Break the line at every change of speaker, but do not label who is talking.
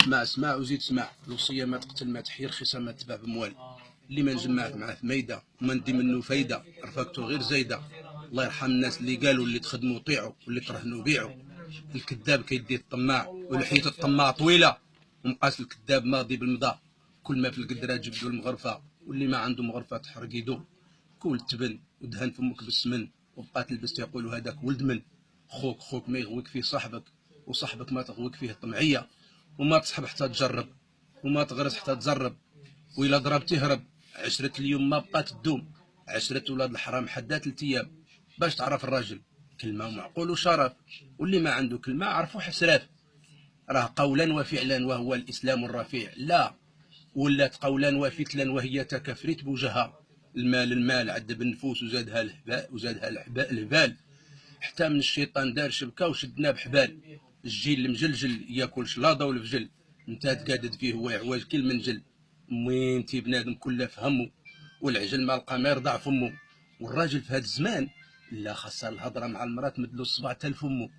اسمع اسمع وزيد اسمع. الوصيه ما تقتل ما تحيي، رخيصه ما تباع بموال. اللي ما نجمعك معاه في ميده وما ندي منه فايده، رفاقته غير زايده. الله يرحم الناس اللي قالوا اللي تخدموا طيعوا واللي ترهنوا بيعوا. الكذاب كيدي الطماع ولحيه الطماع طويله، ومقاس الكذاب ماضي بالمضى. كل ما في القدره جبدوا المغرفه، واللي ما عنده مغرفه تحرق يدو. كول تبن ودهن فمك بالسمن، وبقى تلبس تيقولوا هذاك ولد من. خوك ما يغويك فيه صاحبك، وصاحبك ما تغويك فيه الطمعيه. وما تصحب حتى تجرب، وما تغرس حتى تجرب. وإلا ضرب تهرب. عشرة اليوم ما بقات تدوم، عشرة ولاد الحرام حدا 3 أيام. باش تعرف الراجل كلمة ومعقول وشرف، واللي ما عنده كلمة عرفو حسراف. راه قولا وفعلا وهو الإسلام الرفيع، لا ولات قولا وفتلا وهي تكفريت بوجهها. المال عذب النفوس وزادها الهبال. حتى من الشيطان دار شبكه وشدنا بحبال. الجيل المجلجل ياكل شلاضه والفجل، انت تقادد فيه هو عواج كل منجل. وين تي بنادم كله فهمه، والعجل ما لقى ما يرضع فمه. والراجل في هذا الزمان لا خاصها الهضره مع المراه تمدلو الصبع تال فمه.